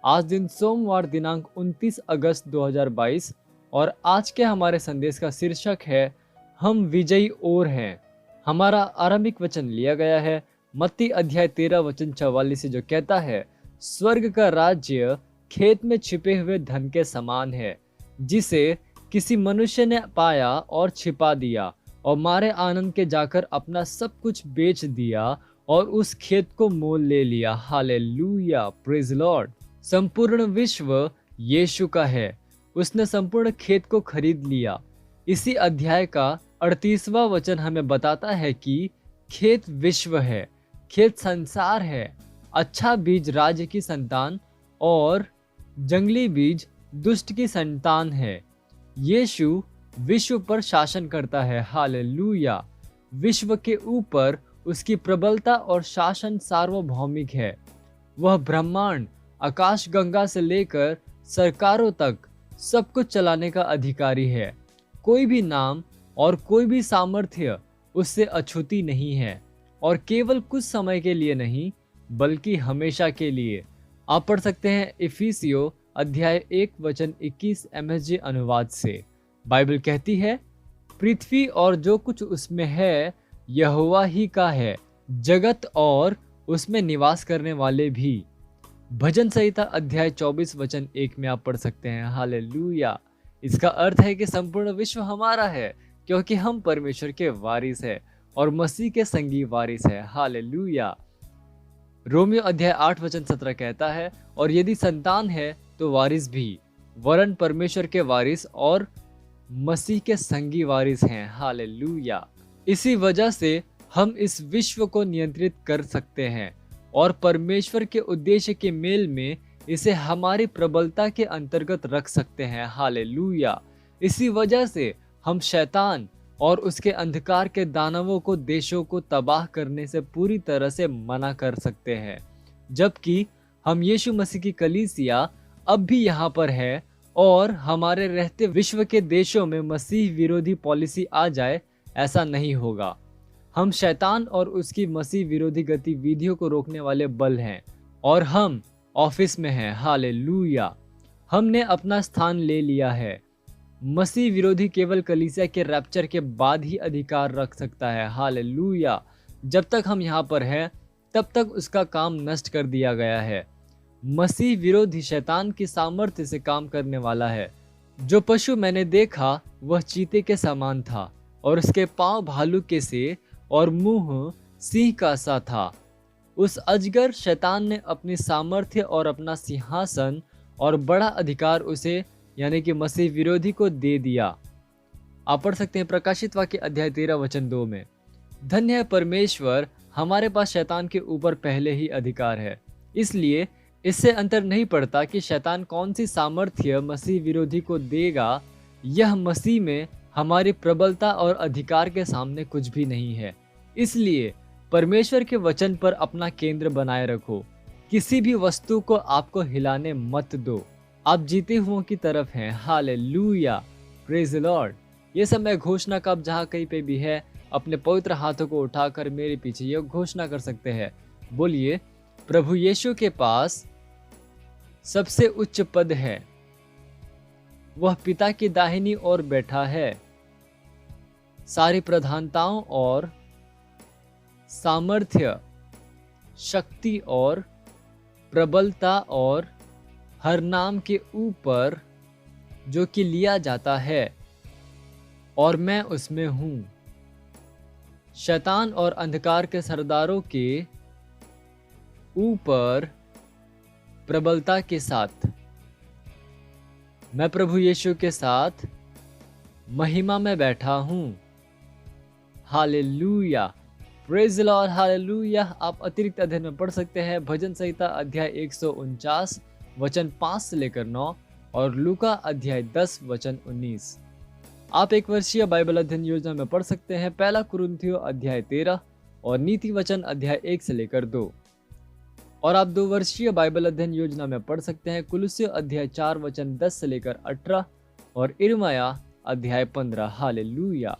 आज दिन सोमवार दिनांक 29 अगस्त 2022 और आज के हमारे संदेश का शीर्षक है हम विजयी और हैं। हमारा आरंभिक वचन लिया गया है मत्ती अध्याय 13 वचन 44 से, जो कहता है, स्वर्ग का राज्य खेत में छिपे हुए धन के समान है, जिसे किसी मनुष्य ने पाया और छिपा दिया और मारे आनंद के जाकर अपना सब कुछ बेच दिया और उस खेत को मोल ले लिया। Hallelujah, praise Lord. संपूर्ण विश्व यीशु का है। उसने संपूर्ण खेत को खरीद लिया। इसी अध्याय का 38वां वचन हमें बताता है कि खेत विश्व है, खेत संसार है। अच्छा बीज राज्य की संतान और जंगली बीज दुष्ट की संतान है। यीशु विश्व पर शासन करता है। हालेलुया। विश्व के ऊपर उसकी प्रबलता और शासन सार्वभौमिक है। वह ब्रह्मांड, आकाश गंगा से लेकर सरकारों तक सब कुछ चलाने का अधिकारी है। कोई भी नाम और कोई भी सामर्थ्य उससे अछूती नहीं है, और केवल कुछ समय के लिए नहीं बल्कि हमेशा के लिए। आप पढ़ सकते हैं इफिसियों अध्याय 1 वचन 21 MSG अनुवाद से। बाइबल कहती है, पृथ्वी और जो कुछ उसमें है यहोवा ही का है, जगत और उसमें निवास करने वाले भी। भजन संहिता अध्याय 24 वचन 1 में आप पढ़ सकते हैं। हालेलुया। इसका अर्थ है कि संपूर्ण विश्व हमारा है, क्योंकि हम परमेश्वर के वारिस हैं और मसीह के संगी वारिस हैं। हालेलुया। रोमियो अध्याय 8 वचन 17 कहता है, और यदि संतान है तो वारिस भी, वरन परमेश्वर के वारिस और मसीह के संगी वारिस हैं। हालेलुया। इसी वजह से हम इस विश्व को नियंत्रित कर सकते हैं और परमेश्वर के उद्देश्य के मेल में इसे हमारी प्रबलता के अंतर्गत रख सकते हैं। हालेलुया। इसी वजह से हम शैतान और उसके अंधकार के दानवों को, देशों को तबाह करने से पूरी तरह से मना कर सकते हैं, जबकि हम यीशु मसीह की कलीसिया अब भी यहाँ पर है और हमारे रहते विश्व के देशों में मसीह विरोधी पॉलिसी आ जाए, ऐसा नहीं होगा। हम शैतान और उसकी मसीह विरोधी गतिविधियों को रोकने वाले बल हैं और हम ऑफिस में हैं। हालेलुया। हमने अपना स्थान ले लिया है। मसीह विरोधी केवल कलीसिया के रैप्चर के बाद ही अधिकार रख सकता है। हालेलुया। जब तक हम यहाँ पर हैं तब तक उसका काम नष्ट कर दिया गया है। मसीह विरोधी शैतान की सामर्थ्य से काम करने वाला है। जो पशु मैंने देखा वह चीते के समान था और उसके पांव भालू के से और मुंह सिंह का सा था। उस अजगर शैतान ने अपनी सामर्थ्य और अपना सिंहासन और बड़ा अधिकार उसे, यानी कि मसीह विरोधी को दे दिया। आप पढ़ सकते हैं प्रकाशित वाक्य अध्याय 13 वचन 2 में। धन्य है परमेश्वर, हमारे पास शैतान के ऊपर पहले ही अधिकार है। इसलिए इससे अंतर नहीं पड़ता कि शैतान कौन सी सामर्थ्य मसीह विरोधी को देगा। यह मसीह में हमारी प्रबलता और अधिकार के सामने कुछ भी नहीं है। इसलिए परमेश्वर के वचन पर अपना केंद्र बनाए रखो। किसी भी वस्तु को आपको हिलाने मत दो। आप जीते हुओं की तरफ हैं। Hallelujah, praise the Lord. ये समय घोषणा का, जहाँ कहीं पे भी है, अपने पवित्र हाथों को उठाकर मेरे पीछे यह घोषणा कर सकते हैं। बोलिए, प्रभु यीशु के पास सबसे उच्च पद है। वह पिता की दाहिनी ओर बैठा है। सारी प्रधानताओं और सामर्थ्य, शक्ति और प्रबलता और हर नाम के ऊपर जो कि लिया जाता है, और मैं उसमें हूँ। शैतान और अंधकार के सरदारों के ऊपर प्रबलता के साथ मैं प्रभु यीशु के साथ महिमा में बैठा हूँ। Hallelujah, praise the Lord. Hallelujah. आप अतिरिक्त अध्ययन में पढ़ सकते हैं भजन संहिता अध्याय 149 वचन 5 से लेकर 9 और लूका अध्याय 10 वचन 19। आप एक वर्षीय बाइबल अध्ययन योजना में पढ़ सकते हैं पहला कुरिन्थियों अध्याय 13 और नीति वचन अध्याय 1 से लेकर 2। और आप 2 वर्षीय बाइबल अध्ययन योजना में पढ़ सकते हैं कुलुस्सियों अध्याय 4 वचन 10 से लेकर 18 और इर्मिया अध्याय 15। हालेलुया।